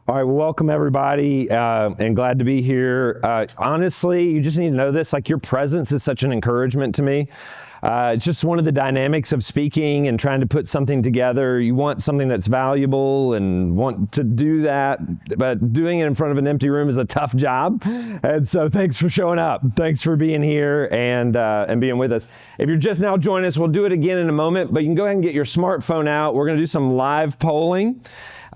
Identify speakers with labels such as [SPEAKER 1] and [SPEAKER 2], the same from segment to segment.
[SPEAKER 1] All right, well, welcome everybody, and glad to be here. Honestly, you just need to know this, like your presence is such an encouragement to me. It's just one of the dynamics of speaking and trying to put something together. You want something that's valuable and want to do that, but doing it in front of an empty room is a tough job. And so thanks for showing up. Thanks for being here and being with us. If you're just now joining us, we'll do it again in a moment, but you can go ahead and get your smartphone out. We're gonna do some live polling.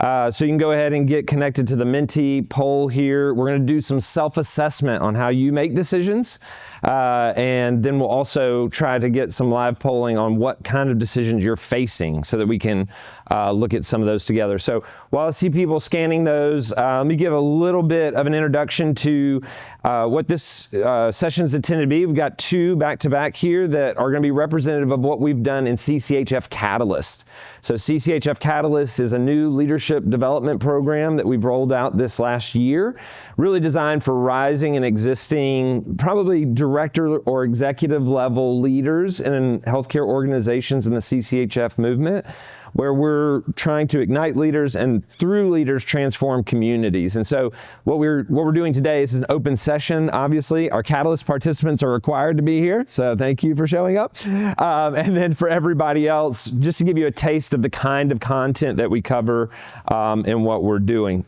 [SPEAKER 1] So you can go ahead and get connected to the Menti poll here. We're going to do some self-assessment on how you make decisions. And then we'll also try to get some live polling on what kind of decisions you're facing so that we can look at some of those together. So while I see people scanning those, let me give a little bit of an introduction to what this session is intended to be. We've got two back-to-back here that are going to be representative of what we've done in CCHF Catalyst. So CCHF Catalyst is a new leadership development program that we've rolled out this last year, really designed for rising and existing, probably director or executive level leaders in healthcare organizations in the CCHF movement, where we're trying to ignite leaders and through leaders transform communities. And so what we're doing today is an open session. Obviously, our Catalyst participants are required to be here, so thank you for showing up. And then for everybody else, just to give you a taste of the kind of content that we cover and what we're doing.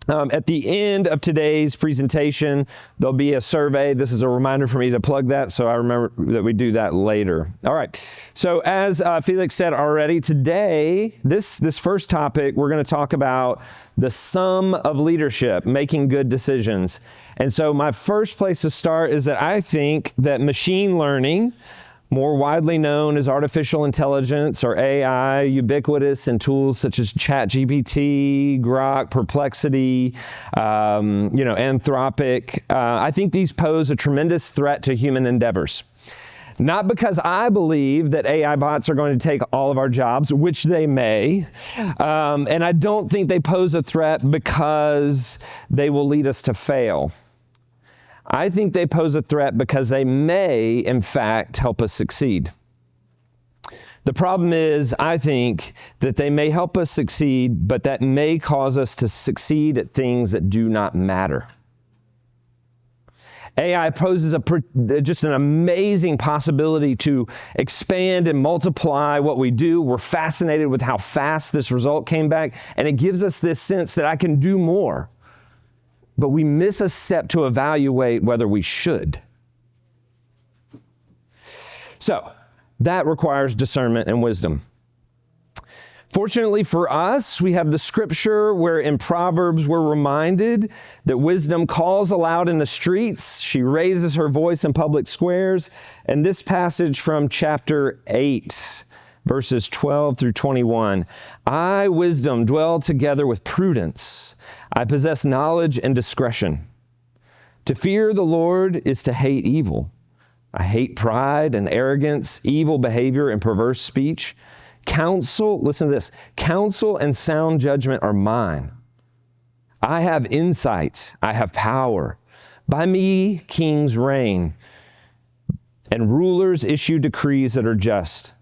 [SPEAKER 1] At the end of today's presentation, there'll be a survey. This is a reminder for me to plug that, so I remember that we do that later. All right, so as Felix said already, today, this first topic, we're going to talk about the sum of leadership, making good decisions. And so my first place to start is that I think that machine learning, more widely known as artificial intelligence or AI, ubiquitous in tools such as ChatGPT, Grok, Perplexity, Anthropic. I think these pose a tremendous threat to human endeavors. Not because I believe that AI bots are going to take all of our jobs, which they may, and I don't think they pose a threat because they will lead us to fail. I think they pose a threat because they may, in fact, help us succeed. The problem is, I think that they may help us succeed, but that may cause us to succeed at things that do not matter. AI poses just an amazing possibility to expand and multiply what we do. We're fascinated with how fast this result came back, and it gives us this sense that I can do more. But we miss a step to evaluate whether we should. So that requires discernment and wisdom. Fortunately for us, we have the scripture where in Proverbs we're reminded that wisdom calls aloud in the streets. She raises her voice in public squares. And this passage from chapter 8, verses 12 through 21. I, wisdom, dwell together with prudence. I possess knowledge and discretion. To fear the Lord is to hate evil. I hate pride and arrogance, evil behavior and perverse speech. Counsel, listen to this, counsel and sound judgment are mine. I have insight, I have power. By me, kings reign, and rulers issue decrees that are just.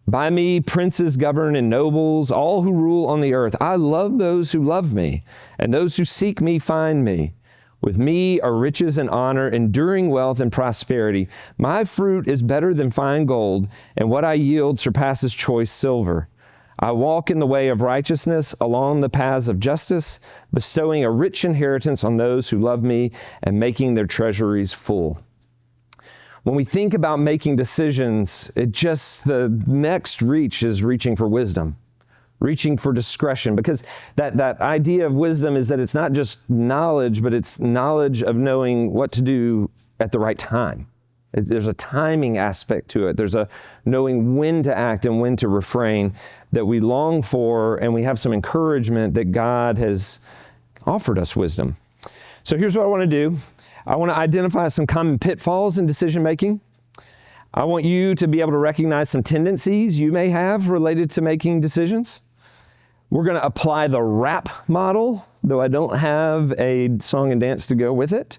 [SPEAKER 1] By me, princes govern and nobles, all who rule on the earth. I love those who love me, and those who seek me find me. With me are riches and honor, enduring wealth and prosperity. My fruit is better than fine gold, and what I yield surpasses choice silver. I walk in the way of righteousness along the paths of justice, bestowing a rich inheritance on those who love me and making their treasuries full. When we think about making decisions, the next reach is reaching for wisdom, reaching for discretion, because that idea of wisdom is that it's not just knowledge, but it's knowledge of knowing what to do at the right time. There's a timing aspect to it. There's a knowing when to act and when to refrain that we long for, and we have some encouragement that God has offered us wisdom. So here's what I want to do. I want to identify some common pitfalls in decision making. I want you to be able to recognize some tendencies you may have related to making decisions. We're going to apply the RAP model, though I don't have a song and dance to go with it.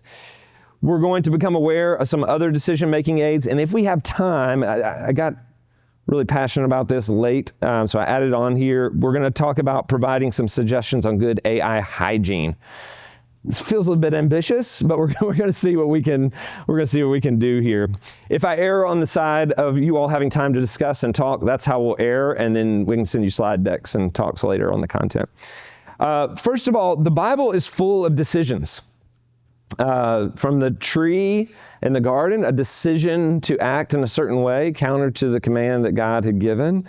[SPEAKER 1] We're going to become aware of some other decision-making aids, and if we have time, I got really passionate about this late, so I added on here. We're going to talk about providing some suggestions on good AI hygiene. This feels a little bit ambitious, but we're going to see what we can do here. If I err on the side of you all having time to discuss and talk, that's how we'll err, and then we can send you slide decks and talks later on the content. First of all, the Bible is full of decisions. From the tree in the garden, a decision to act in a certain way, counter to the command that God had given.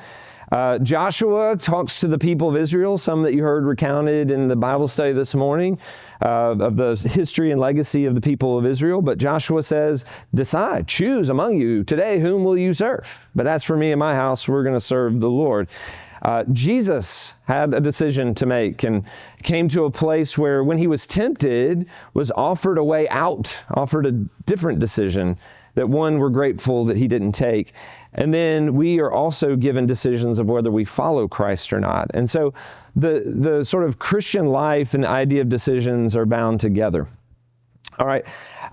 [SPEAKER 1] Joshua talks to the people of Israel, some that you heard recounted in the Bible study this morning, of the history and legacy of the people of Israel. But Joshua says, decide, choose among you today whom will you serve. But as for me and my house, we're going to serve the Lord. Jesus had a decision to make and came to a place where when he was tempted, was offered a way out, offered a different decision, that one we're grateful that he didn't take. And then we are also given decisions of whether we follow Christ or not. And so the sort of Christian life and the idea of decisions are bound together. All right.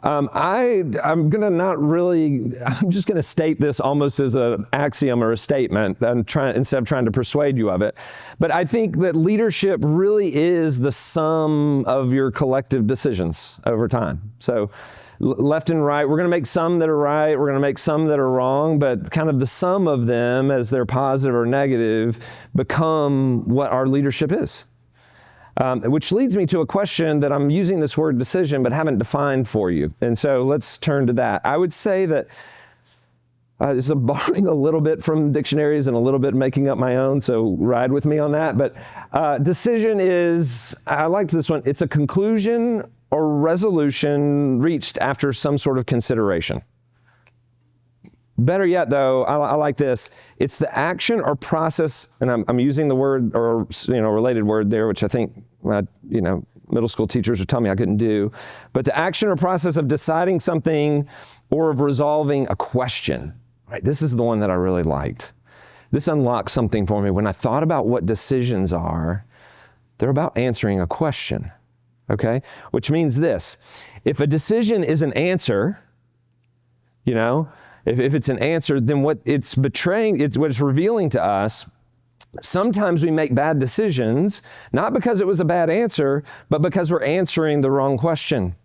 [SPEAKER 1] I'm just going to state this almost as an axiom or a statement instead of trying to persuade you of it. But I think that leadership really is the sum of your collective decisions over time. So left and right, we're going to make some that are right, we're going to make some that are wrong, but kind of the sum of them, as they're positive or negative, become what our leadership is. Which leads me to a question that I'm using this word decision but haven't defined for you. And so let's turn to that. I would say that this is borrowing a little bit from dictionaries and a little bit making up my own, so ride with me on that. But decision is, I liked this one, it's a conclusion or resolution reached after some sort of consideration. Better yet, though, I like this. It's the action or process, and I'm using the word or related word there, which I think middle school teachers would tell me I couldn't do. But the action or process of deciding something or of resolving a question. Right? This is the one that I really liked. This unlocked something for me. When I thought about what decisions are, they're about answering a question. Okay? Which means this: if a decision is an answer, if it's an answer, then what it's betraying, what it's revealing to us, sometimes we make bad decisions, not because it was a bad answer, but because we're answering the wrong question.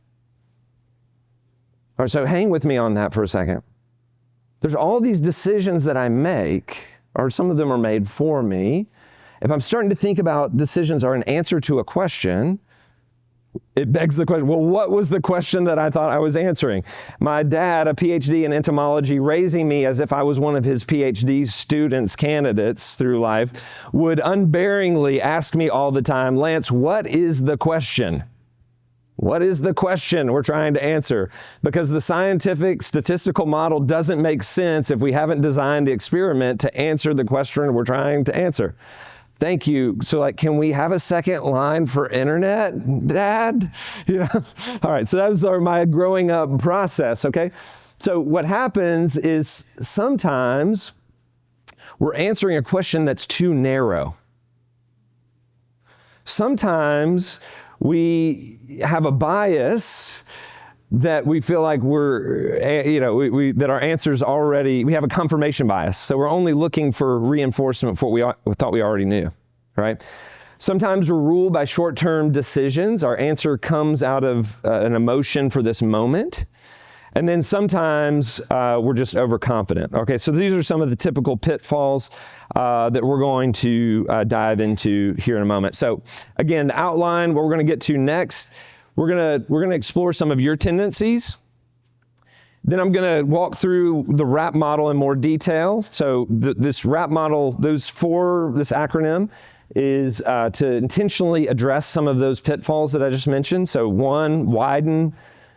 [SPEAKER 1] All right, so hang with me on that for a second. There's all these decisions that I make, or some of them are made for me. If I'm starting to think about decisions are an answer to a question, it begs the question, well, what was the question that I thought I was answering? My dad, a PhD in entomology, raising me as if I was one of his PhD students, candidates through life, would unbearingly ask me all the time, Lance, what is the question? What is the question we're trying to answer? Because the scientific statistical model doesn't make sense if we haven't designed the experiment to answer the question we're trying to answer. Thank you. So can we have a second line for internet, Dad? All right, so that was my growing up process, okay? So what happens is sometimes we're answering a question that's too narrow. Sometimes we have a bias that we feel like that our answers already, we have a confirmation bias. So we're only looking for reinforcement for what we thought we already knew, right? Sometimes we're ruled by short-term decisions. Our answer comes out of an emotion for this moment. And then sometimes we're just overconfident. Okay, so these are some of the typical pitfalls that we're going to dive into here in a moment. So again, the outline, what we're going to get to next, we're gonna explore some of your tendencies. Then I'm gonna walk through the RAP model in more detail. So this RAP model, this acronym is to intentionally address some of those pitfalls that I just mentioned. So 1, widen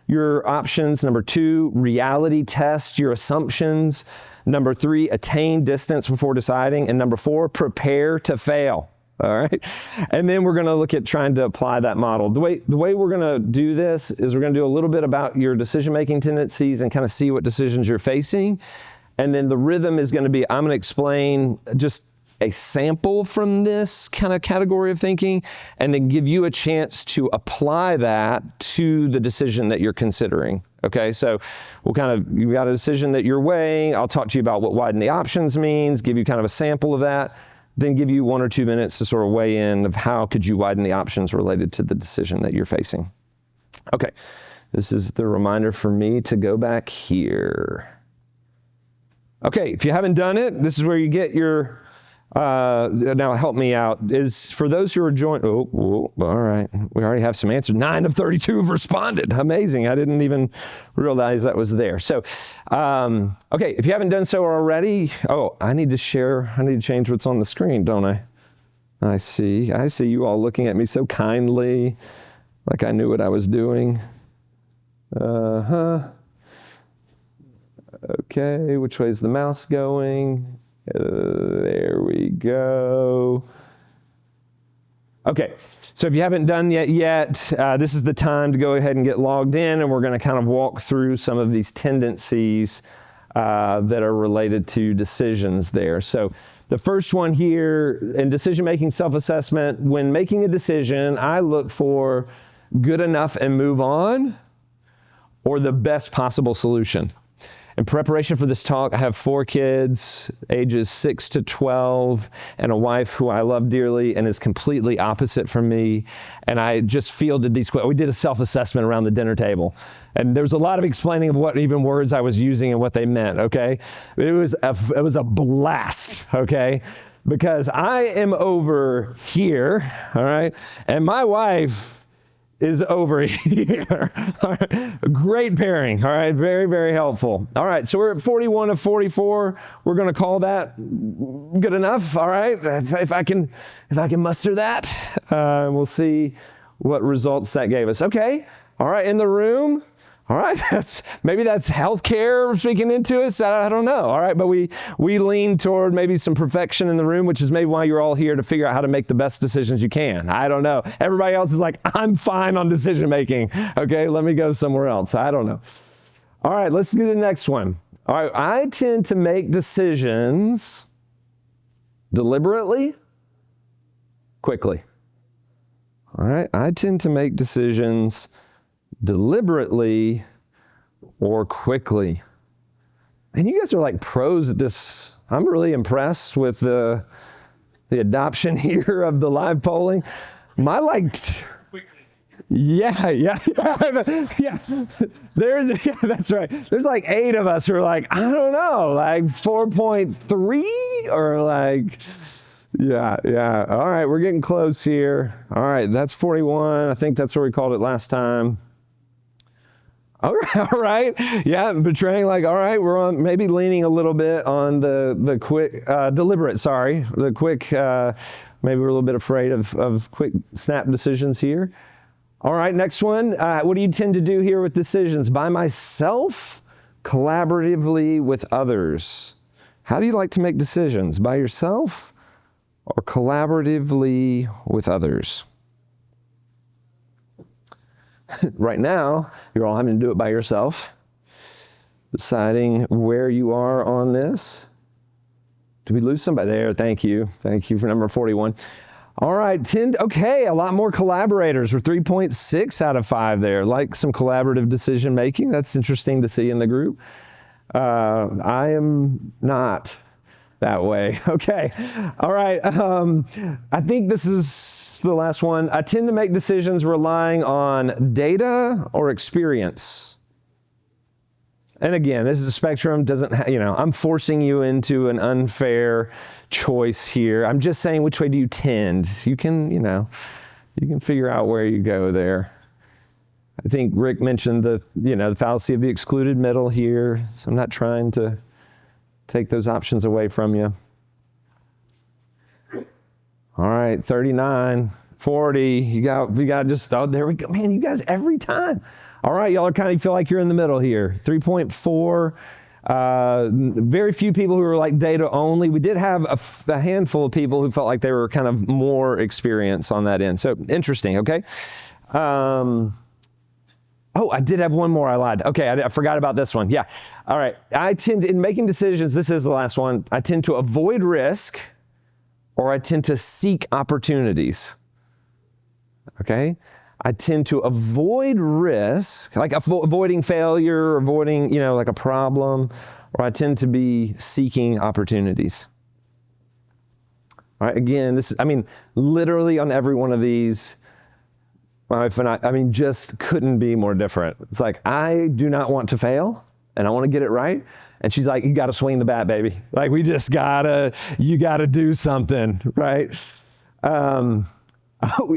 [SPEAKER 1] your options. 2, reality test your assumptions. 3, attain distance before deciding. And 4, prepare to fail. All right. And then we're going to look at trying to apply that model. The way we're going to do this is we're going to do a little bit about your decision-making tendencies and kind of see what decisions you're facing. And then the rhythm is going to be, I'm going to explain just a sample from this kind of category of thinking and then give you a chance to apply that to the decision that you're considering. Okay, so you got a decision that you're weighing. I'll talk to you about what widen the options means, give you kind of a sample of that, then give you 1 or 2 minutes to sort of weigh in of how could you widen the options related to the decision that you're facing. Okay, this is the reminder for me to go back here. Okay, if you haven't done it, this is where you get your, now help me out, is for those who are joining, all right, we already have some answers. 9 of 32 have responded. Amazing, I didn't even realize that was there. So, okay, if you haven't done so already, I need to change what's on the screen, don't I? I see you all looking at me so kindly, like I knew what I was doing. Okay, which way is the mouse going? There we go. Okay, so if you haven't done yet, this is the time to go ahead and get logged in, and we're going to kind of walk through some of these tendencies that are related to decisions there. So the first one here in decision-making self-assessment, when making a decision, I look for good enough and move on, or the best possible solution. In preparation for this talk, I have 4 kids, ages 6 to 12, and a wife who I love dearly and is completely opposite from me. And I just fielded these questions. We did a self-assessment around the dinner table. And there was a lot of explaining of what even words I was using and what they meant, okay? It was a blast, okay? Because I am over here, all right? And my wife is over here. All right. Great pairing, all right? Very, very helpful. All right, so we're at 41 of 44. We're gonna call that good enough, all right? If I can muster that, we'll see what results that gave us. Okay, all right, in the room. All right, maybe that's healthcare speaking into us. I don't know. All right, but we lean toward maybe some perfection in the room, which is maybe why you're all here to figure out how to make the best decisions you can. I don't know. Everybody else is like, I'm fine on decision making. Okay, let me go somewhere else. I don't know. All right, let's do the next one. All right, I tend to make decisions deliberately, quickly. All right, I tend to make decisions deliberately or quickly. And you guys are like pros at this. I'm really impressed with the adoption here of the live polling. Yeah. That's right. There's like 8 of us who are like, I don't know, like 4.3 or like, yeah. All right, we're getting close here. All right, that's 41. I think that's where we called it last time. All right. Yeah, betraying like, all right, we're on maybe leaning a little bit on the quick, deliberate, sorry. The quick, maybe we're a little bit afraid of quick snap decisions here. All right, next one. What do you tend to do here with decisions? By myself, collaboratively with others. How do you like to make decisions? By yourself or collaboratively with others? Right now, you're all having to do it by yourself, deciding where you are on this. Did we lose somebody there? Thank you for number 41. All right, okay, a lot more collaborators. We're 3.6 out of 5 there. Like some collaborative decision making. That's interesting to see in the group. I am not that way. Okay. All right. I think this is the last one. I tend to make decisions relying on data or experience. And again, this is a spectrum. I'm forcing you into an unfair choice here. I'm just saying, which way do you tend? You can figure out where you go there. I think Rick mentioned the fallacy of the excluded middle here. So I'm not trying to take those options away from you. All right, 39, 40, you got just, there we go. Man, you guys every time. All right, y'all kind of feel like you're in the middle here. 3.4, very few people who were like data only. We did have a handful of people who felt like they were kind of more experienced on that end. So interesting, okay? I did have one more. I lied. Okay, I forgot about this one. Yeah. All right. I tend to, in making decisions, this is the last one, I tend to avoid risk or I tend to seek opportunities. Okay? I tend to avoid risk, like avoiding failure, avoiding, like a problem, or I tend to be seeking opportunities. All right, again, literally on every one of these, my wife and I just couldn't be more different. It's like, I do not want to fail, and I want to get it right. And she's like, you got to swing the bat, baby. Like, you got to do something, right?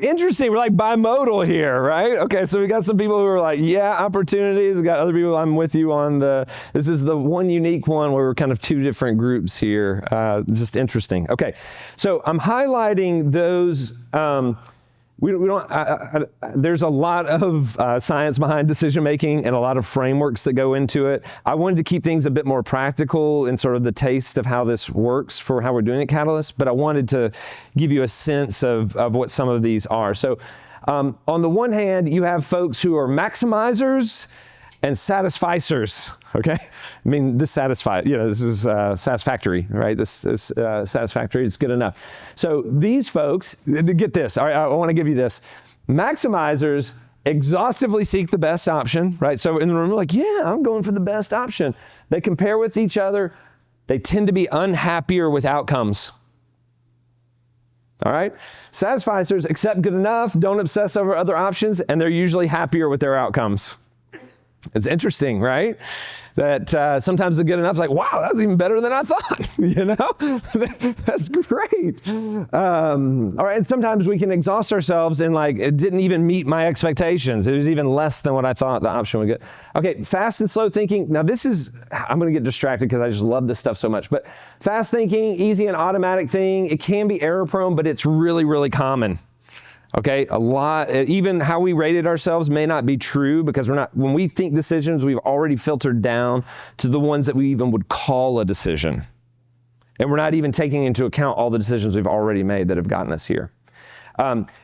[SPEAKER 1] Interesting. We're like bimodal here, right? Okay, so we got some people who are like, yeah, opportunities. We got other people, I'm with you on this is the one unique one where we're kind of two different groups here. Just interesting. Okay, so I'm highlighting those. We don't. There's a lot of science behind decision making and a lot of frameworks that go into it. I wanted to keep things a bit more practical in sort of the taste of how this works for how we're doing at Catalyst, but I wanted to give you a sense of what some of these are. So on the one hand, you have folks who are maximizers and satisficers, okay? This is satisfactory, right? This is satisfactory, it's good enough. So these folks, get this, all right, I want to give you this. Maximizers exhaustively seek the best option, right? So in the room, like, yeah, I'm going for the best option. They compare with each other. They tend to be unhappier with outcomes. All right? Satisficers accept good enough, don't obsess over other options, and they're usually happier with their outcomes. It's interesting, right? That sometimes the good enough is like, wow, that was even better than I thought, That's great. All right, and sometimes we can exhaust ourselves and like, it didn't even meet my expectations. It was even less than what I thought the option would get. Okay, fast and slow thinking. Now I'm gonna get distracted because I just love this stuff so much, but fast thinking, easy and automatic thing, it can be error prone, but it's really, really common. Okay, a lot, even how we rated ourselves may not be true because when we think decisions, we've already filtered down to the ones that we even would call a decision. And we're not even taking into account all the decisions we've already made that have gotten us here.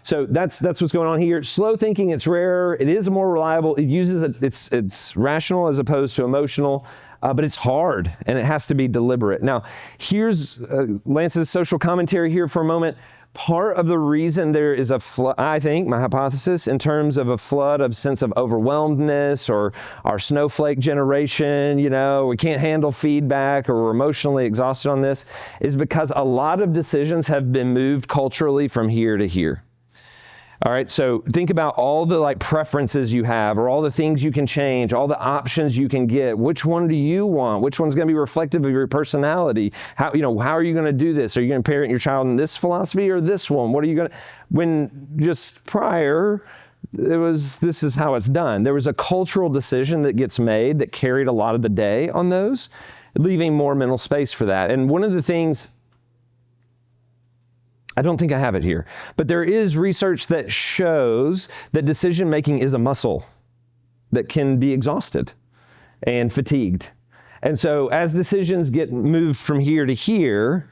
[SPEAKER 1] So that's what's going on here. Slow thinking, it's rarer. It is more reliable. It uses, it's rational as opposed to emotional. But it's hard and it has to be deliberate. Now, here's Lance's social commentary here for a moment. Part of the reason there is a flood, I think, my hypothesis, in terms of a flood of sense of overwhelmedness or our snowflake generation, we can't handle feedback or we're emotionally exhausted on this, is because a lot of decisions have been moved culturally from here to here. All right, so think about all the preferences you have or all the things you can change, all the options you can get. Which one do you want? Which one's going to be reflective of your personality? How are you going to do this? Are you going to parent your child in this philosophy or this one? What are you going to, when just prior, this is how it's done. There was a cultural decision that gets made that carried a lot of the day on those, leaving more mental space for that. And one of the things, I don't think I have it here, but there is research that shows that decision-making is a muscle that can be exhausted and fatigued. And so as decisions get moved from here to here,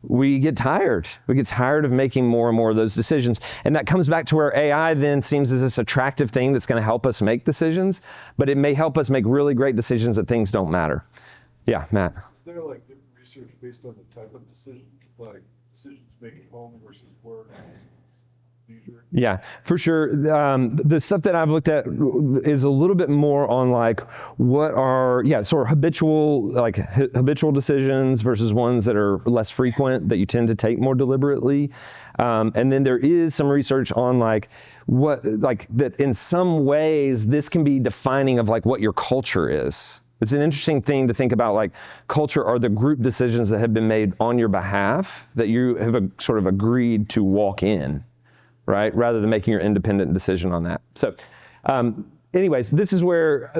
[SPEAKER 1] we get tired. We get tired of making more and more of those decisions. And that comes back to where AI then seems as this attractive thing that's going to help us make decisions, but it may help us make really great decisions that things don't matter. Yeah, Matt.
[SPEAKER 2] Is there different research based on the type of decision, like decisions making home versus work versus leisure?
[SPEAKER 1] Yeah, for sure. The stuff that I've looked at is a little bit more on what are, sort of habitual decisions versus ones that are less frequent that you tend to take more deliberately. And then there is some research on that in some ways this can be defining of what your culture is. It's an interesting thing to think about, culture are the group decisions that have been made on your behalf that you have sort of agreed to walk in, right? Rather than making your independent decision on that. So anyways, this is where,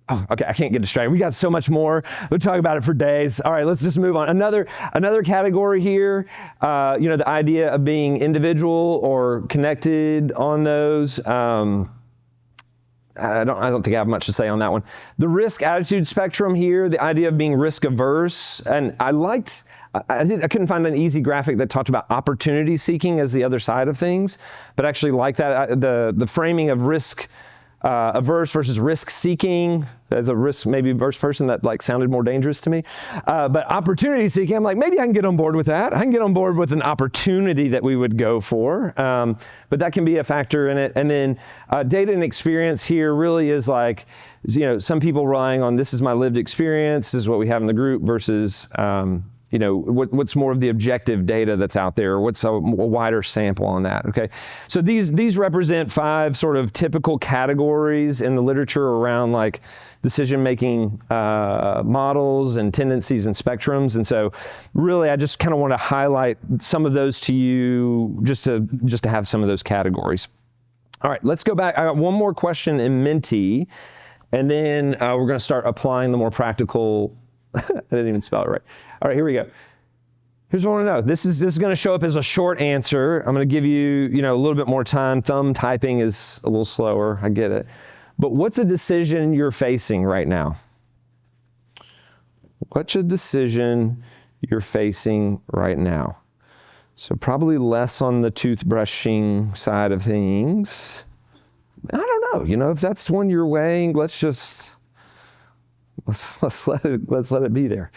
[SPEAKER 1] okay, I can't get distracted. We got so much more. We'll talk about it for days. All right, let's just move on. Another category here, the idea of being individual or connected on those. I don't think I have much to say on that one. The risk attitude spectrum here, the idea of being risk averse, and I couldn't find an easy graphic that talked about opportunity seeking as the other side of things, but actually like that, the framing of risk averse versus risk-seeking. As a risk, maybe averse person, that like sounded more dangerous to me. But opportunity-seeking, I'm like, maybe I can get on board with that. I can get on board with an opportunity that we would go for. But that can be a factor in it. And then data and experience here really is like, some people relying on this is my lived experience, this is what we have in the group versus what's more of the objective data that's out there, what's a wider sample on that, okay? So these represent 5 sort of typical categories in the literature around like decision-making models and tendencies and spectrums. And so really, I just kind of want to highlight some of those to you just to have some of those categories. All right, let's go back. I got one more question in Menti, and then we're going to start applying the more practical I didn't even spell it right. All right, here we go. Here's what I want to know. This is going to show up as a short answer. I'm going to give you, a little bit more time. Thumb typing is a little slower. I get it. But what's a decision you're facing right now? What's a decision you're facing right now? So probably less on the toothbrushing side of things. I don't know. If that's one you're weighing, let's let it be there.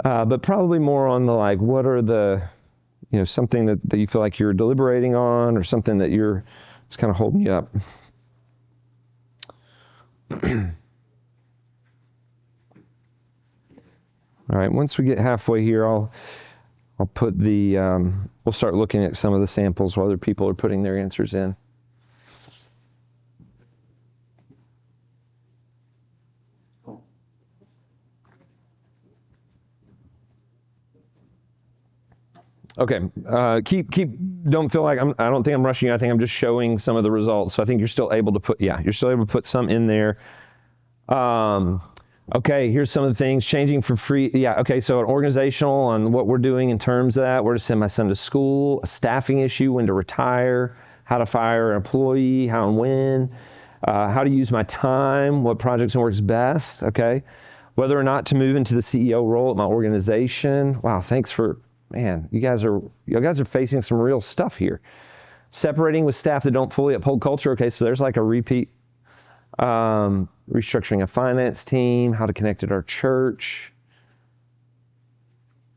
[SPEAKER 1] But probably more on the like, what are the, something that you feel like you're deliberating on, or something that it's kind of holding you up. All right, once we get halfway here, I'll put we'll start looking at some of the samples while other people are putting their answers in. Okay, don't feel like I don't think I'm rushing you. I think I'm just showing some of the results. So I think you're still able to put some in there. Okay, here's some of the things. Changing for free. Yeah, okay, so an organizational on what we're doing in terms of that, where to send my son to school, a staffing issue, when to retire, how to fire an employee, how and when, how to use my time, what projects and works best, okay? Whether or not to move into the CEO role at my organization. Wow, thanks for... Man, you guys are facing some real stuff here. Separating with staff that don't fully uphold culture. Okay, so there's like a repeat. Restructuring a finance team, how to connect at our church.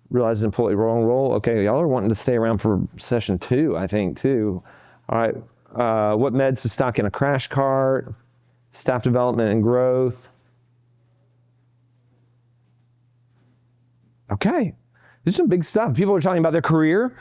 [SPEAKER 1] Realize employee role. Okay, y'all are wanting to stay around for session 2, I think, too. All right, what meds to stock in a crash cart. Staff development and growth. Okay. There's some big stuff. People are talking about their career.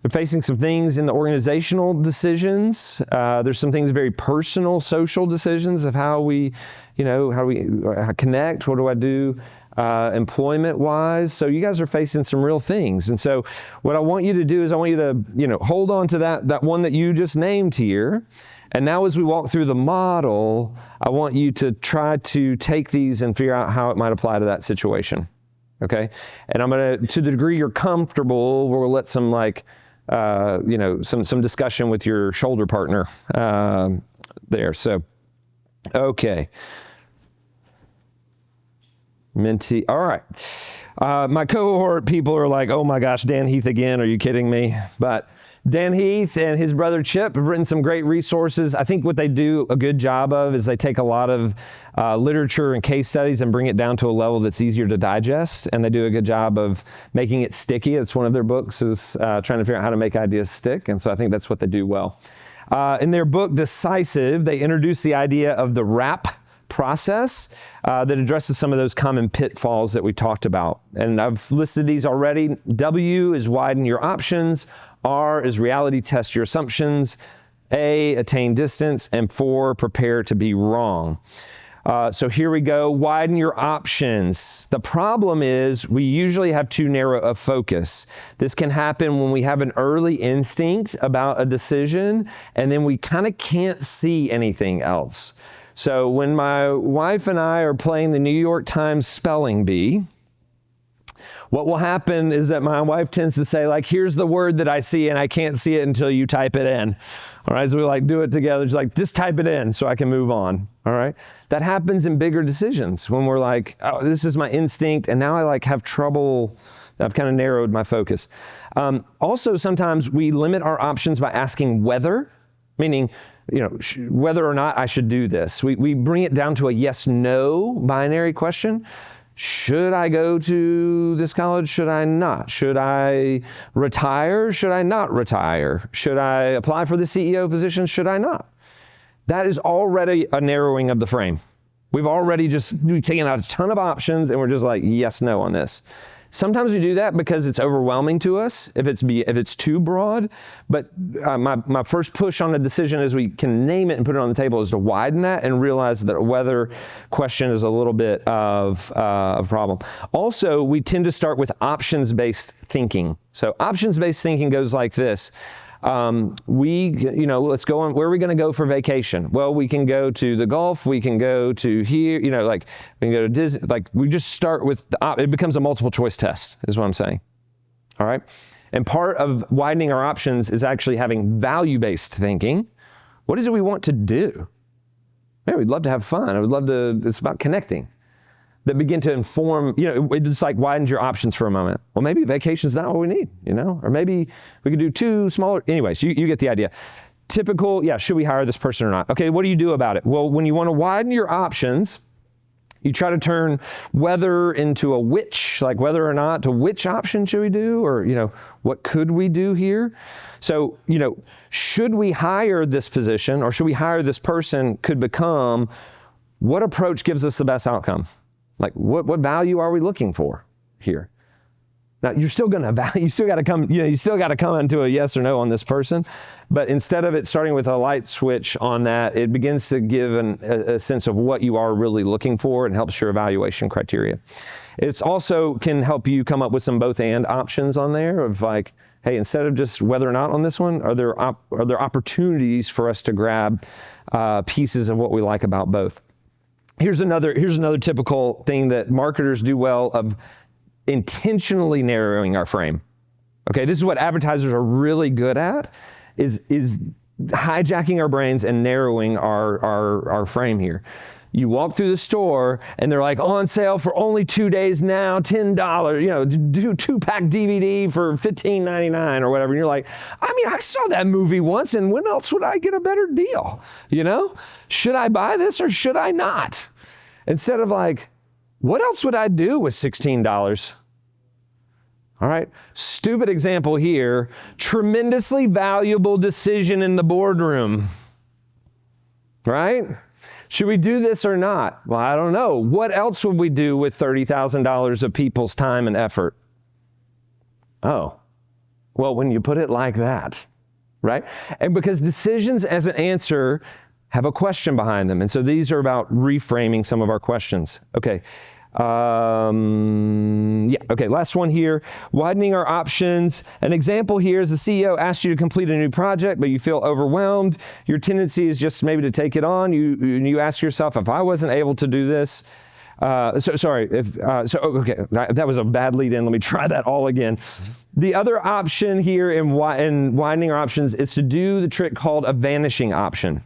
[SPEAKER 1] They're facing some things in the organizational decisions. There's some things, very personal, social decisions of how we connect. What do I do employment-wise? So you guys are facing some real things. And so what I want you to do is I want you to, hold on to that one that you just named here. And now as we walk through the model, I want you to try to take these and figure out how it might apply to that situation. Okay, and I'm gonna, to the degree you're comfortable, we'll let some some discussion with your shoulder partner there. So, okay, Menti. All right, my cohort people are like, oh my gosh, Dan Heath again? Are you kidding me? But Dan Heath and his brother Chip have written some great resources. I think what they do a good job of is they take a lot of literature and case studies and bring it down to a level that's easier to digest, and they do a good job of making it sticky. It's one of their books, is trying to figure out how to make ideas stick, and so I think that's what they do well. In their book, Decisive, they introduce the idea of the RAP process that addresses some of those common pitfalls that we talked about. And I've listed these already. W is widen your options. R is reality test your assumptions. A, attain distance. And 4, prepare to be wrong. So here we go. Widen your options. The problem is we usually have too narrow a focus. This can happen when we have an early instinct about a decision, and then we kind of can't see anything else. So when my wife and I are playing the New York Times spelling bee, what will happen is that my wife tends to say, like, here's the word that I see, and I can't see it until you type it in. All right, so we do it together. She's like, just type it in so I can move on. All right, that happens in bigger decisions when we're like, oh, this is my instinct, and now I have trouble. I've kind of narrowed my focus. Also, sometimes we limit our options by asking whether, meaning whether or not I should do this. We bring it down to a yes-no binary question. Should I go to this college? Should I not? Should I retire? Should I not retire? Should I apply for the CEO position? Should I not? That is already a narrowing of the frame. We've taken out a ton of options and we're just like, yes, no on this. Sometimes we do that because it's overwhelming to us if it's too broad. But my first push on a decision as we can name it and put it on the table is to widen that and realize that a whether question is a little bit of a problem. Also, we tend to start with options-based thinking. So options-based thinking goes like this. Let's go on, where are we going to go for vacation? Well, we can go to the Gulf, we can go to here, we can go to Disney. We just start with, it becomes a multiple choice test, is what I'm saying. All right. And part of widening our options is actually having value-based thinking. What is it we want to do? Man, we'd love to have fun. It's about connecting. That begin to inform, it just widens your options for a moment. Well, maybe vacation's not what we need, or maybe we could do two smaller, anyways, you get the idea. Typical, should we hire this person or not? Okay, what do you do about it? Well, when you want to widen your options, you try to turn whether into a which, like whether or not to which option should we do, or, what could we do here? So, should we hire this position or should we hire this person could become what approach gives us the best outcome? Like what value are we looking for here? Now you're still going to value, you still got to come into a yes or no on this person, but instead of it starting with a light switch on that, it begins to give a sense of what you are really looking for and helps your evaluation criteria. It's also can help you come up with some both and options on there of like, hey, instead of just whether or not on this one, are there opportunities for us to grab pieces of what we like about both? Here's another typical thing that marketers do well of intentionally narrowing our frame. Okay, this is what advertisers are really good at, is hijacking our brains and narrowing our frame here. You walk through the store and they're like, on sale for only 2 days now, $10, do 2-pack DVD for $15.99 or whatever. And you're like, I saw that movie once and when else would I get a better deal? Should I buy this or should I not? Instead of like, what else would I do with $16? All right, stupid example here, tremendously valuable decision in the boardroom, right? Should we do this or not? Well, I don't know. What else would we do with $30,000 of people's time and effort? Oh, well, when you put it like that, right? And because decisions as an answer have a question behind them. And so these are about reframing some of our questions. Okay. Okay, last one here, widening our options. An example here is the CEO asks you to complete a new project, but you feel overwhelmed. Your tendency is just maybe to take it on. You ask yourself, if I wasn't able to do this, that was a bad lead in. Let me try that all again. The other option here in widening our options is to do the trick called a vanishing option.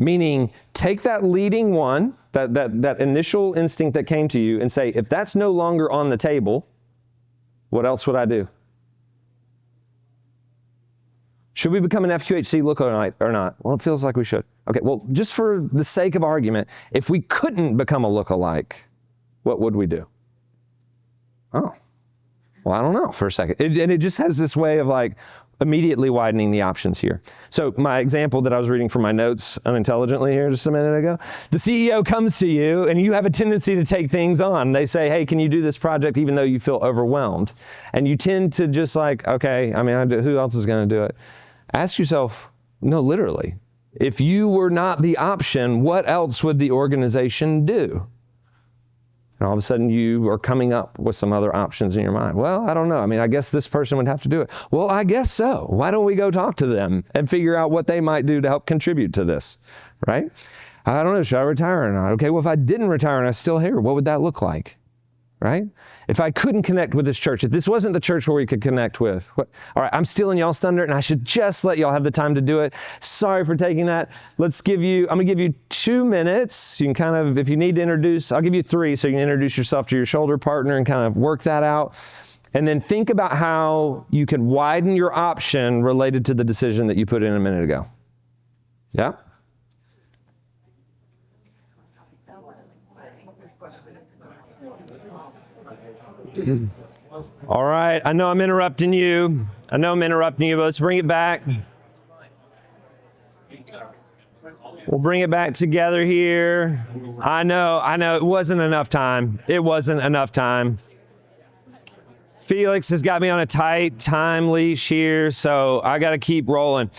[SPEAKER 1] Meaning, take that leading one, that initial instinct that came to you and say, if that's no longer on the table, what else would I do? Should we become an FQHC lookalike or not? Well, it feels like we should. Okay, well, just for the sake of argument, if we couldn't become a lookalike, what would we do? Oh, well, I don't know for a second. And it just has this way of like, immediately widening the options here. So my example that I was reading from my notes unintelligently here just a minute ago, the CEO comes to you and you have a tendency to take things on. They say, hey, can you do this project even though you feel overwhelmed? And you tend to just like, okay, who else is going to do it? Ask yourself, no, literally, if you were not the option, what else would the organization do? And all of a sudden you are coming up with some other options in your mind. Well, I don't know. I guess this person would have to do it. Well, I guess so. Why don't we go talk to them and figure out what they might do to help contribute to this, right? I don't know. Should I retire or not? Okay, well, if I didn't retire and I was still here, what would that look like, right? If I couldn't connect with this church, if this wasn't the church where we could connect with, all right, I'm stealing y'all's thunder and I should just let y'all have the time to do it. Sorry for taking that. I'm gonna give you 2 minutes. You can if you need to introduce, I'll give you 3 so you can introduce yourself to your shoulder partner and kind of work that out. And then think about how you can widen your option related to the decision that you put in a minute ago. Yeah. All right. I know I'm interrupting you. But let's bring it back. We'll bring it back together here. I know. It wasn't enough time. Felix has got me on a tight time leash here, so I got to keep rolling.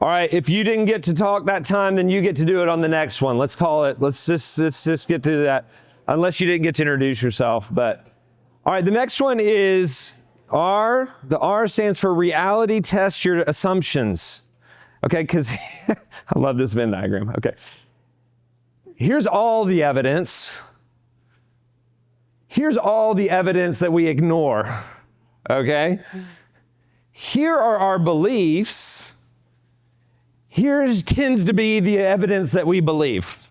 [SPEAKER 1] All right, if you didn't get to talk that time, then you get to do it on the next one. Let's call it. Let's just get to that. Unless you didn't get to introduce yourself, but all right, the next one is R. The R stands for reality test your assumptions. Okay, because I love this Venn diagram. Okay. Here's all the evidence. Here's all the evidence that we ignore. Okay? Here are our beliefs. Here tends to be the evidence that we believe.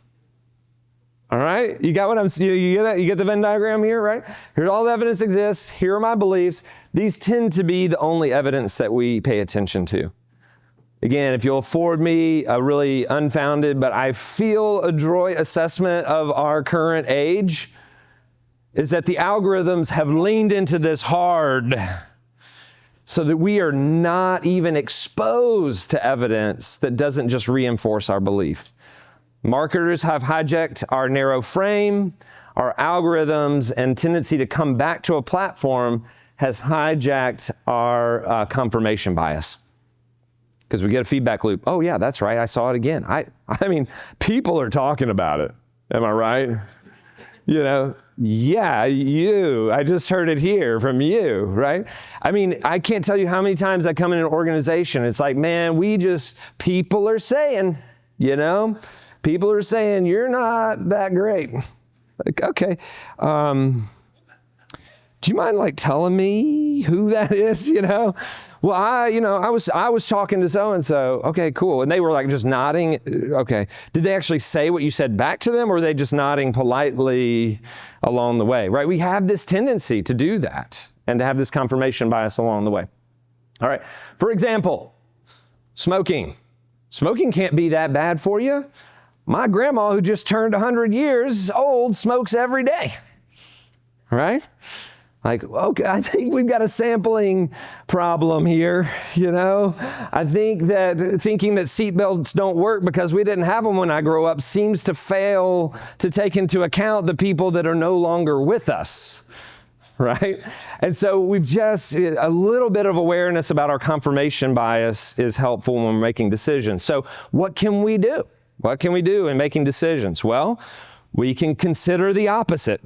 [SPEAKER 1] All right? You got what I'm saying? You get that? You get the Venn diagram here, right? Here all the evidence exists. Here are my beliefs. These tend to be the only evidence that we pay attention to. Again, if you'll afford me a really unfounded, but I feel adroit assessment of our current age, is that the algorithms have leaned into this hard so that we are not even exposed to evidence that doesn't just reinforce our belief. Marketers have hijacked our narrow frame, our algorithms, and tendency to come back to a platform has hijacked our confirmation bias. Because we get a feedback loop. Oh yeah, that's right, I saw it again. I mean, people are talking about it. Am I right? You know, yeah, I just heard it here from you, right? I mean, I can't tell you how many times I come in an organization, it's like, man, people are saying, people are saying, you're not that great. Like, okay, do you mind telling me who that is, Well, I was talking to so-and-so. Okay, cool. And they were just nodding. Okay. Did they actually say what you said back to them, or were they just nodding politely along the way, right? We have this tendency to do that and to have this confirmation bias along the way. All right. For example, smoking. Smoking can't be that bad for you. My grandma, who just turned 100 years old, smokes every day, right? Okay, I think we've got a sampling problem here, I think that thinking that seatbelts don't work because we didn't have them when I grew up seems to fail to take into account the people that are no longer with us, right? And so we've just, a little bit of awareness about our confirmation bias is helpful when we're making decisions. So what can we do? What can we do in making decisions? Well, we can consider the opposite.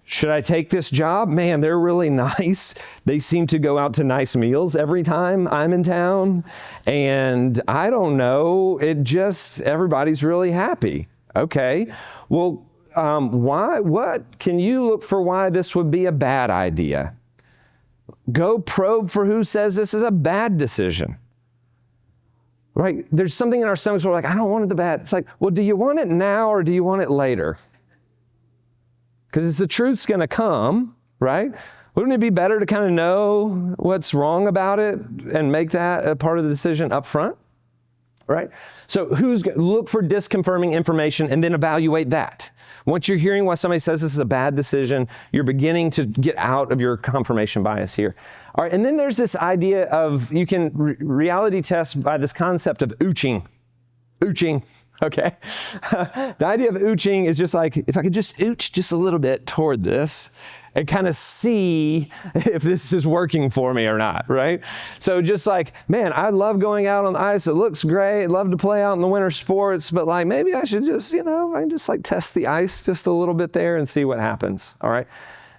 [SPEAKER 1] Should I take this job? Man, they're really nice. They seem to go out to nice meals every time I'm in town. And I don't know, everybody's really happy. Okay, well, what can you look for why this would be a bad idea? Go probe for who says this is a bad decision. Right? There's something in our stomachs where we're I don't want it the bad. It's well, do you want it now or do you want it later? Because the truth's going to come, right? Wouldn't it be better to kind of know what's wrong about it and make that a part of the decision up front, right? So look for disconfirming information and then evaluate that. Once you're hearing why somebody says this is a bad decision, you're beginning to get out of your confirmation bias here. All right, and then there's this idea of you can reality test by this concept of ooching. Ooching. Okay. The idea of ooching is just if I could just ooch just a little bit toward this and kind of see if this is working for me or not, right? So just man, I love going out on the ice. It looks great. Love to play out in the winter sports, but maybe I should just, I can just test the ice just a little bit there and see what happens. All right.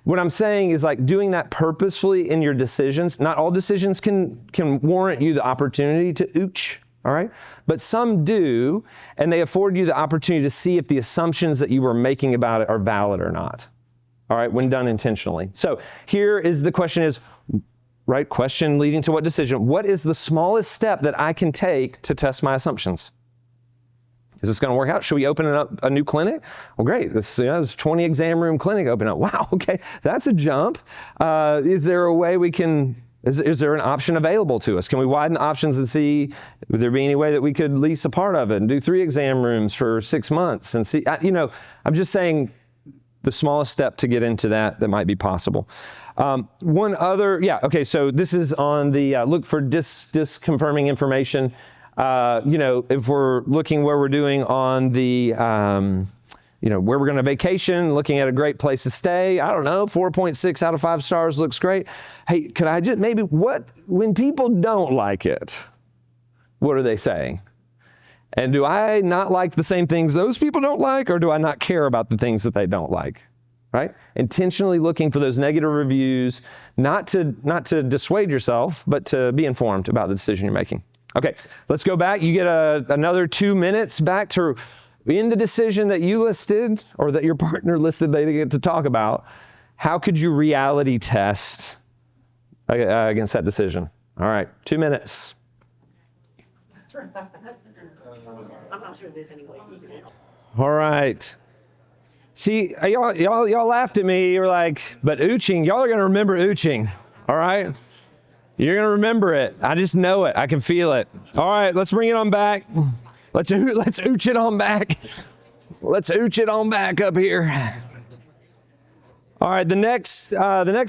[SPEAKER 1] What I'm saying is doing that purposefully in your decisions. Not all decisions can warrant you the opportunity to ooch. All right? But some do, and they afford you the opportunity to see if the assumptions that you were making about it are valid or not. All right? When done intentionally. So here is the question right? Question leading to what decision? What is the smallest step that I can take to test my assumptions? Is this going to work out? Should we open up a new clinic? Well, great. There's 20 exam room clinic open up. Wow, okay. That's a jump. Is there a way we can Is there an option available to us? Can we widen the options and see, would there be any way that we could lease a part of it and do 3 exam rooms for 6 months and see, I'm just saying the smallest step to get into that might be possible. One other, so this is on the look for disconfirming information. If we're looking where we're doing on the, where we're going to vacation, looking at a great place to stay. I don't know, 4.6 out of 5 stars looks great. Hey, could I just when people don't like it, what are they saying? And do I not like the same things those people don't like, or do I not care about the things that they don't like? Right? Intentionally looking for those negative reviews, not to dissuade yourself, but to be informed about the decision you're making. Okay, let's go back. You get another 2 minutes back to in the decision that you listed or that your partner listed they get to talk about. How could you reality test against that decision? All right, 2 minutes.
[SPEAKER 3] I'm not sure there's any way you can help.
[SPEAKER 1] All right. See, y'all laughed at me. You're like, but ooching, y'all are going to remember ooching. All right? You're going to remember it. I just know it. I can feel it. All right, let's bring it on back. Let's ooch it on back. Let's ooch it on back up here. All right, the next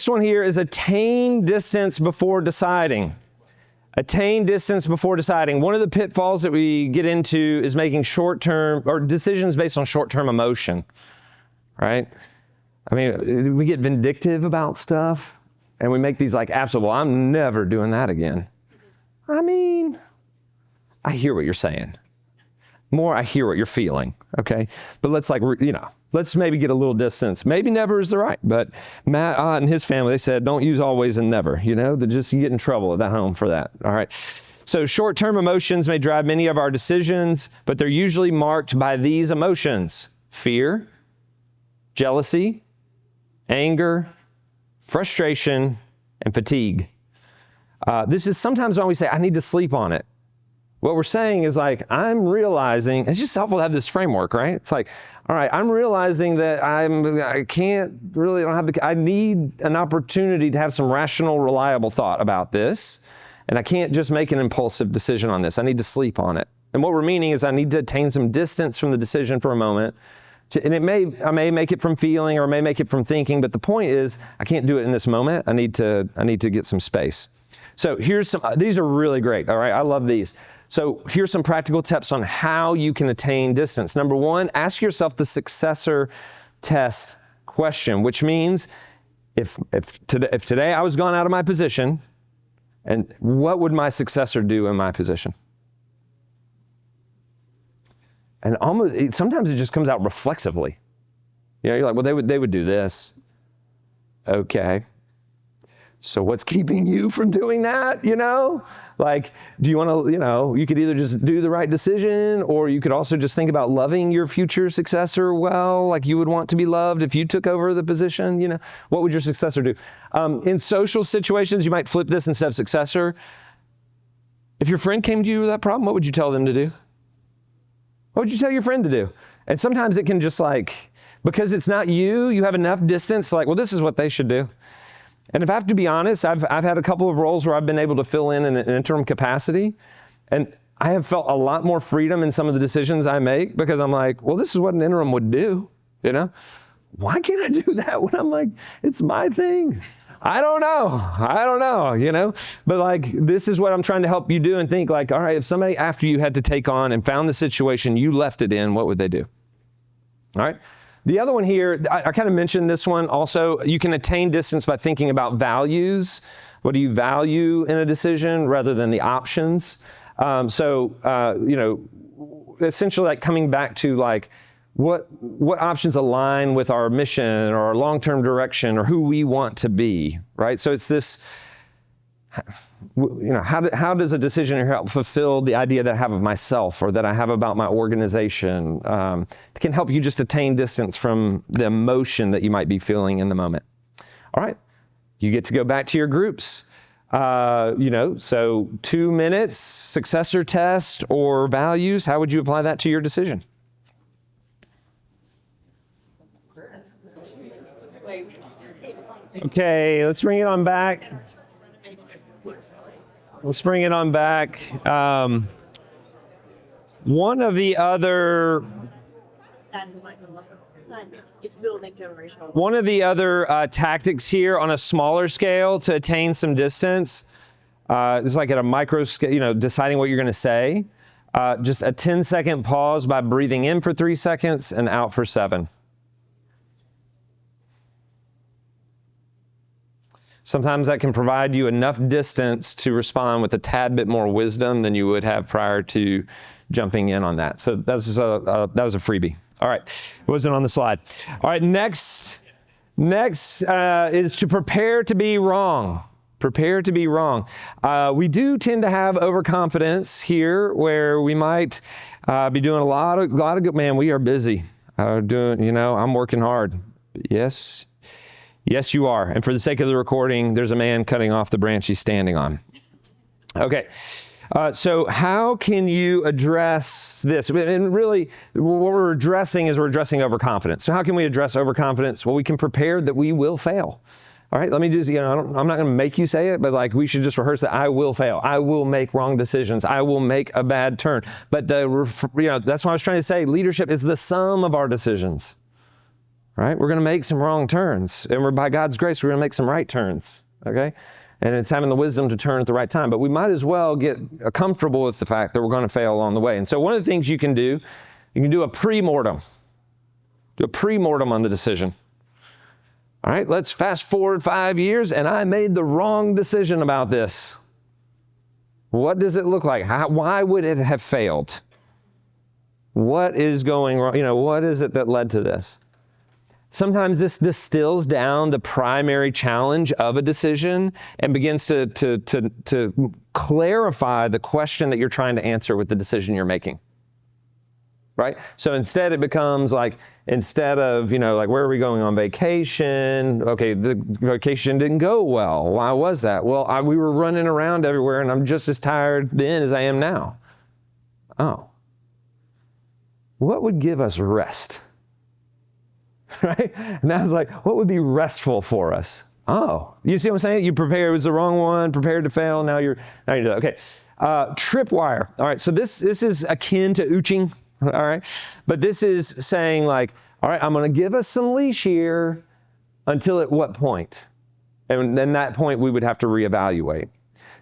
[SPEAKER 1] one here is attain distance before deciding. Attain distance before deciding. One of the pitfalls that we get into is making short-term or decisions based on short-term emotion, right? I mean, we get vindictive about stuff and we make these like absolute, well, I'm never doing that again. I mean, I hear what you're saying. More, I hear what you're feeling, okay? But let's let's maybe get a little distance. Maybe never is the right, but Matt and his family, they said, don't use always and never, that just you get in trouble at that home for that, all right? So short-term emotions may drive many of our decisions, but they're usually marked by these emotions: fear, jealousy, anger, frustration, and fatigue. This is sometimes when we say, I need to sleep on it. What we're saying is like, I'm realizing, it's just helpful to have this framework, right? It's like, all right, I'm realizing that I need an opportunity to have some rational, reliable thought about this. And I can't just make an impulsive decision on this. I need to sleep on it. And what we're meaning is I need to attain some distance from the decision for a moment. And I may make it from feeling or I may make it from thinking, but the point is I can't do it in this moment. I need to get some space. So these are really great, all right? I love these. So here's some practical tips on how you can attain distance. Number 1, ask yourself the successor test question, which means if today I was gone out of my position, and what would my successor do in my position? And sometimes it just comes out reflexively. You're like, well, they would do this. Okay. So what's keeping you from doing that, Like, do you want to, you could either just do the right decision, or you could also just think about loving your future successor well, like you would want to be loved if you took over the position, What would your successor do? In social situations, you might flip this instead of successor. If your friend came to you with that problem, what would you tell them to do? What would you tell your friend to do? And sometimes it can just because it's not you have enough distance, well, this is what they should do. And if I have to be honest, I've had a couple of roles where I've been able to fill in an interim capacity, and I have felt a lot more freedom in some of the decisions I make because I'm like, well, this is what an interim would do, Why can't I do that when I'm like, it's my thing? I don't know, But this is what I'm trying to help you do and think all right, if somebody after you had to take on and found the situation you left it in, what would they do? All right. The other one here, I kind of mentioned this one also. You can attain distance by thinking about values. What do you value in a decision rather than the options? Essentially coming back to what options align with our mission or our long-term direction or who we want to be, right? So it's this, how does a decision help fulfill the idea that I have of myself or that I have about my organization? It can help you just attain distance from the emotion that you might be feeling in the moment. All right, you get to go back to your groups. So 2 minutes, successor test or values, how would you apply that to your decision? Okay, let's bring it on back. Let's bring it on back. One of the other
[SPEAKER 3] It's building generational.
[SPEAKER 1] One of the other tactics here on a smaller scale to attain some distance is like at a micro scale, deciding what you're going to say. Just a 10-second pause by breathing in for 3 seconds and out for 7. Sometimes that can provide you enough distance to respond with a tad bit more wisdom than you would have prior to jumping in on that. So that was a freebie. All right, it wasn't on the slide. All right, next is to prepare to be wrong. Prepare to be wrong. We do tend to have overconfidence here, where we might be doing a lot of good. Man, we are busy. I'm working hard. Yes, you are. And for the sake of the recording, there's a man cutting off the branch he's standing on. Okay. So how can you address this? And really, what we're addressing is overconfidence. So how can we address overconfidence? Well, we can prepare that we will fail. All right, let me just, I'm not going to make you say it, but we should just rehearse that I will fail. I will make wrong decisions. I will make a bad turn. But that's what I was trying to say. Leadership is the sum of our decisions. Right? We're going to make some wrong turns, and by God's grace, we're going to make some right turns. Okay? And it's having the wisdom to turn at the right time. But we might as well get comfortable with the fact that we're going to fail along the way. And so one of the things you can do a pre-mortem. Do a pre-mortem on the decision. All right, let's fast forward 5 years, and I made the wrong decision about this. What does it look like? Why would it have failed? What is going wrong? What is it that led to this? Sometimes this distills down the primary challenge of a decision and begins to clarify the question that you're trying to answer with the decision you're making. Right? So instead it becomes instead of, where are we going on vacation? Okay, the vacation didn't go well. Why was that? Well, we were running around everywhere, and I'm just as tired then as I am now. Oh. What would give us rest? Right? And I was what would be restful for us? Oh, you see what I'm saying? You prepared, it was the wrong one, prepared to fail, now you're done. Okay. Tripwire. All right, so this is akin to ooching, all right? But this is saying all right, I'm going to give us some leash here until at what point? And then that point we would have to reevaluate.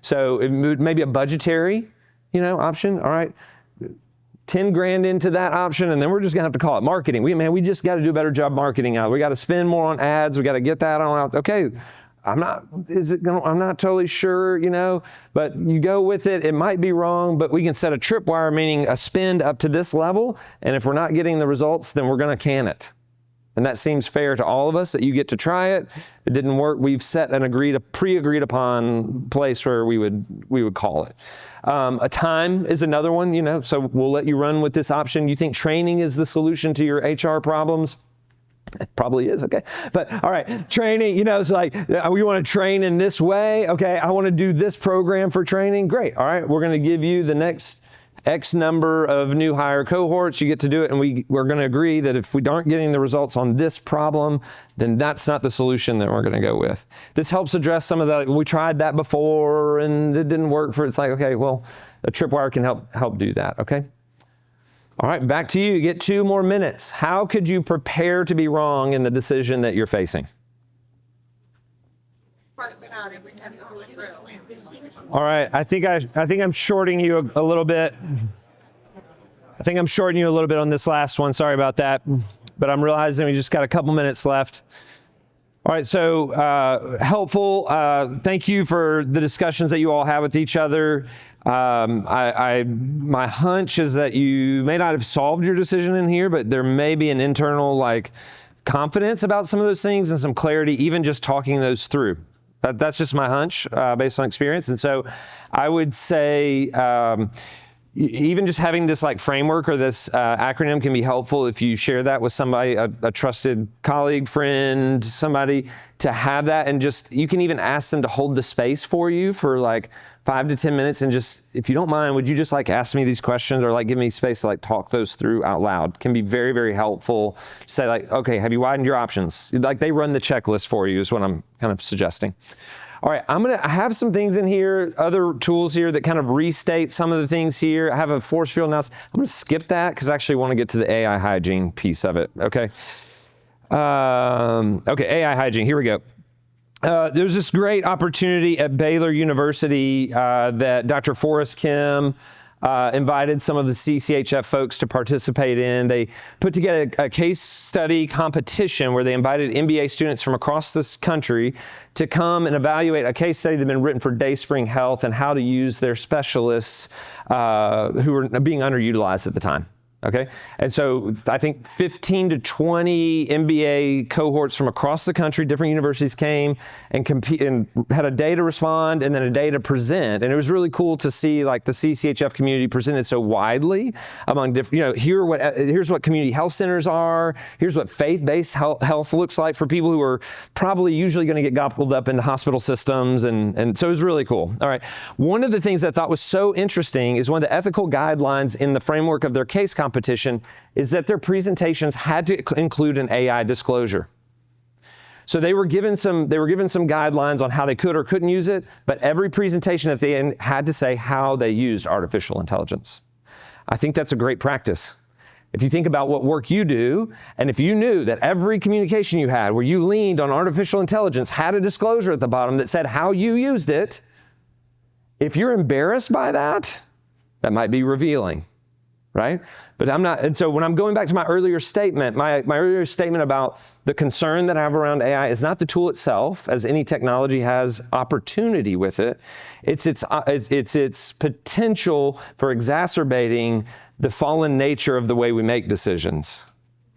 [SPEAKER 1] So it may be a budgetary, option. All right. 10 grand into that option, and then we're just gonna have to call it marketing. We just got to do a better job marketing out. We got to spend more on ads. We got to get that on out. Okay, I'm not totally sure, but you go with it. It might be wrong, but we can set a tripwire, meaning a spend up to this level. And if we're not getting the results, then we're gonna can it. And that seems fair to all of us, that you get to try it. If it didn't work, we've set an pre-agreed upon place where we would call it. A time is another one, so we'll let you run with this option. You think training is the solution to your HR problems? It probably is, okay. But all right, training, it's we want to train in this way. Okay, I want to do this program for training. Great, all right, we're going to give you the next X number of new hire cohorts, you get to do it, and we're going to agree that if we aren't getting the results on this problem, then that's not the solution that we're going to go with. This helps address some of that. We tried that before and it didn't work it's okay, well, a tripwire can help do that, okay? All right, back to you. You get 2 more minutes. How could you prepare to be wrong in the decision that you're facing? All right, I think I'm shorting you a little bit. I think I'm shorting you a little bit on this last one. Sorry about that, but I'm realizing we just got a couple minutes left. All right, so helpful. Thank you for the discussions that you all have with each other. My hunch is that you may not have solved your decision in here, but there may be an internal confidence about some of those things and some clarity, even just talking those through. That's just my hunch based on experience. And so I would say even just having this framework or this acronym can be helpful if you share that with somebody, a trusted colleague, friend, somebody, to have that. And just, you can even ask them to hold the space for you for 5 to 10 minutes, and just, if you don't mind, would you just ask me these questions or give me space to talk those through out loud? Can be very, very helpful. Say okay, have you widened your options? They run the checklist for you is what I'm kind of suggesting. All right, I have some things in here, other tools here that kind of restate some of the things here. I have a force field analysis. I'm going to skip that because I actually want to get to the AI hygiene piece of it, okay? Okay, AI hygiene, here we go. There's this great opportunity at Baylor University that Dr. Forrest Kim invited some of the CCHF folks to participate in. They put together a case study competition where they invited MBA students from across this country to come and evaluate a case study that had been written for Dayspring Health and how to use their specialists who were being underutilized at the time. Okay, and so I think 15 to 20 MBA cohorts from across the country, different universities came and had a day to respond and then a day to present. And it was really cool to see like the CCHF community presented so widely among different, here's what community health centers are, here's what faith-based health looks like for people who are probably usually going to get gobbled up into hospital systems. And so it was really cool. All right, one of the things I thought was so interesting is one of the ethical guidelines in the framework of their case competition is that their presentations had to include an AI disclosure. So they were given some guidelines on how they could or couldn't use it, but every presentation at the end had to say how they used artificial intelligence. I think that's a great practice. If you think about what work you do, and if you knew that every communication you had where you leaned on artificial intelligence had a disclosure at the bottom that said how you used it, if you're embarrassed by that, that might be revealing. Right? But I'm not, and so when I'm going back to my earlier statement, my earlier statement about the concern that I have around AI is not the tool itself, as any technology has opportunity with it. It's its potential for exacerbating the fallen nature of the way we make decisions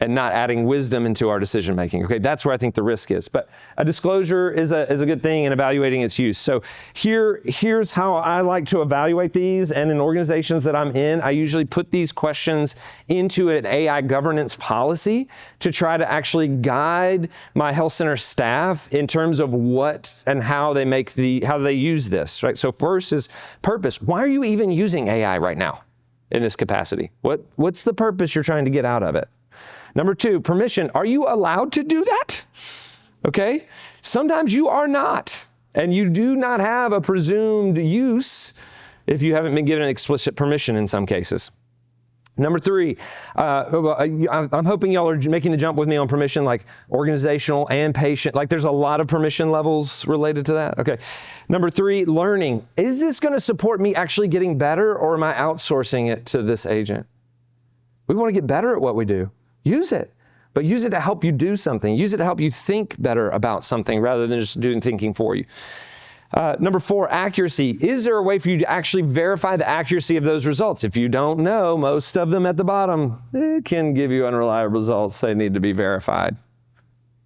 [SPEAKER 1] and not adding wisdom into our decision making. Okay, that's where I think the risk is. But a disclosure is a good thing in evaluating its use. So here's how I like to evaluate these. And in organizations that I'm in, I usually put these questions into an AI governance policy to try to actually guide my health center staff in terms of what and how they use this. Right. So first is purpose. Why are you even using AI right now in this capacity? What's the purpose you're trying to get out of it? Number two, permission. Are you allowed to do that? Okay. Sometimes you are not, and you do not have a presumed use if you haven't been given explicit permission in some cases. Number three, I'm hoping y'all are making the jump with me on permission, like organizational and patient. Like there's a lot of permission levels related to that. Okay. Number three, learning. Is this going to support me actually getting better, or am I outsourcing it to this agent? We want to get better at what we do. Use it, but use it to help you do something. Use it to help you think better about something rather than just doing thinking for you. Number four, accuracy. Is there a way for you to actually verify the accuracy of those results? If you don't know, most of them at the bottom can give you unreliable results. They need to be verified.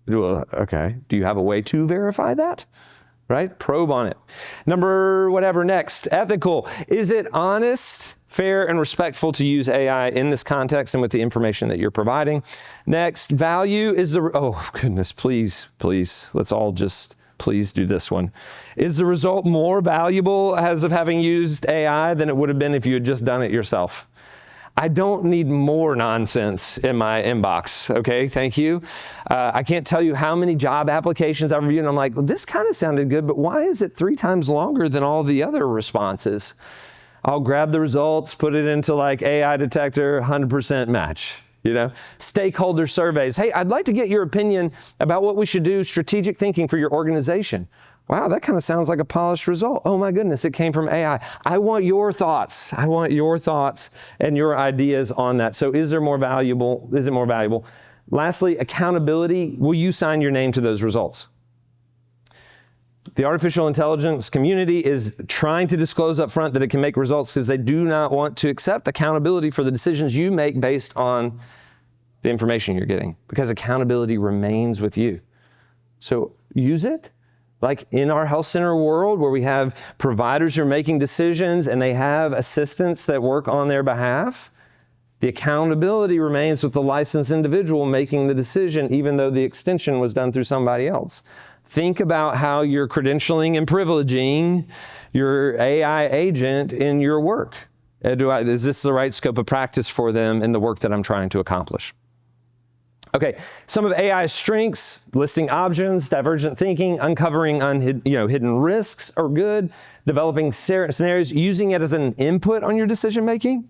[SPEAKER 1] Okay, do you have a way to verify that? Right? Probe on it. Next, ethical. Is it honest, fair, and respectful to use AI in this context and with the information that you're providing? Next, value is oh goodness, please, let's all just please do this one. Is the result more valuable as of having used AI than it would have been if you had just done it yourself? I don't need more nonsense in my inbox, okay? Thank you. I can't tell you how many job applications I've reviewed, and I'm like, well, this kind of sounded good, but why is it 3 times longer than all the other responses? I'll grab the results, put it into like AI detector, 100% match. Stakeholder surveys. Hey, I'd like to get your opinion about what we should do, strategic thinking for your organization. Wow, that kind of sounds like a polished result. Oh my goodness, it came from AI. I want your thoughts. I want your thoughts and your ideas on that. So is it more valuable? Lastly, accountability. Will you sign your name to those results? The artificial intelligence community is trying to disclose up front that it can make results because they do not want to accept accountability for the decisions you make based on the information you're getting, because accountability remains with you. So use it. Like in our health center world where we have providers who are making decisions and they have assistants that work on their behalf, the accountability remains with the licensed individual making the decision, even though the extension was done through somebody else. Think about how you're credentialing and privileging your AI agent in your work. Is this the right scope of practice for them in the work that I'm trying to accomplish? Okay, some of AI's strengths: listing options, divergent thinking, uncovering hidden risks are good. Developing scenarios, using it as an input on your decision making,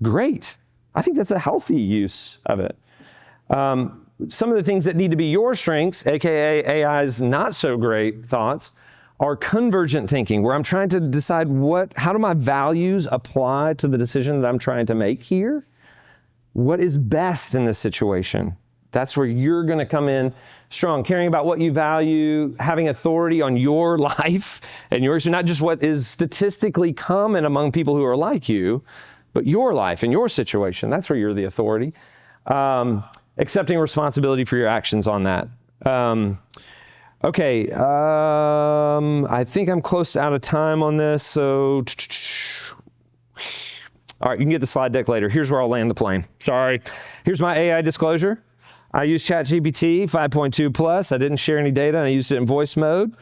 [SPEAKER 1] great. I think that's a healthy use of it. Some of the things that need to be your strengths, aka AI's not so great thoughts, are convergent thinking, where I'm trying to decide how do my values apply to the decision that I'm trying to make here? What is best in this situation? That's where you're going to come in strong, caring about what you value, having authority on your life and yours, not just what is statistically common among people who are like you, but your life and your situation. That's where you're the authority. Accepting responsibility for your actions on that. Okay, I think I'm close out of time on this, so all right, you can get the slide deck later. Here's where I'll land the plane. Sorry. Here's my AI disclosure. I used ChatGPT 5.2 plus. I didn't share any data, and I used it in voice mode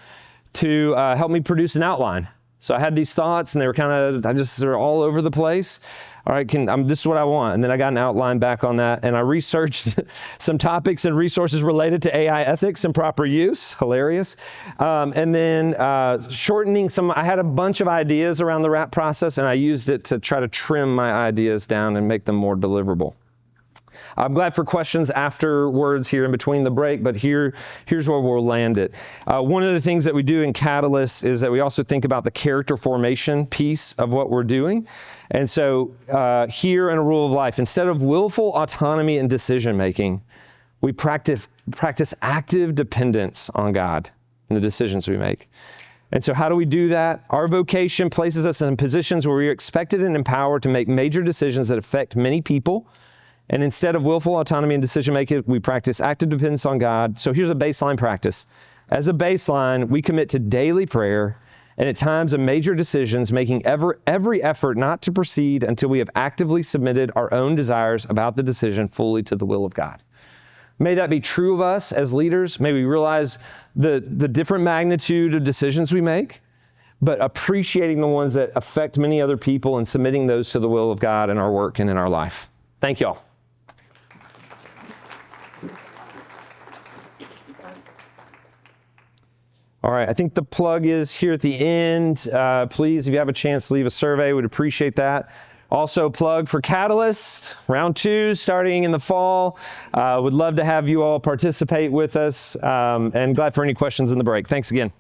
[SPEAKER 1] to help me produce an outline. So I had these thoughts, and they were they're all over the place. All right, this is what I want. And then I got an outline back on that, and I researched some topics and resources related to AI ethics and proper use. Hilarious. And then shortening I had a bunch of ideas around the RAP process, and I used it to try to trim my ideas down and make them more deliverable. I'm glad for questions afterwards here in between the break, but here's where we'll land it. One of the things that we do in Catalyst is that we also think about the character formation piece of what we're doing. And so here in A Rule of Life, instead of willful autonomy and decision making, we practice active dependence on God in the decisions we make. And so how do we do that? Our vocation places us in positions where we are expected and empowered to make major decisions that affect many people. And instead of willful autonomy and decision-making, we practice active dependence on God. So here's a baseline practice. As a baseline, we commit to daily prayer and at times of major decisions, making every effort not to proceed until we have actively submitted our own desires about the decision fully to the will of God. May that be true of us as leaders. May we realize the different magnitude of decisions we make, but appreciating the ones that affect many other people and submitting those to the will of God in our work and in our life. Thank y'all. All right, I think the plug is here at the end. Please, if you have a chance, leave a survey. We'd appreciate that. Also, plug for Catalyst, round 2, starting in the fall. Would love to have you all participate with us, and glad for any questions in the break. Thanks again.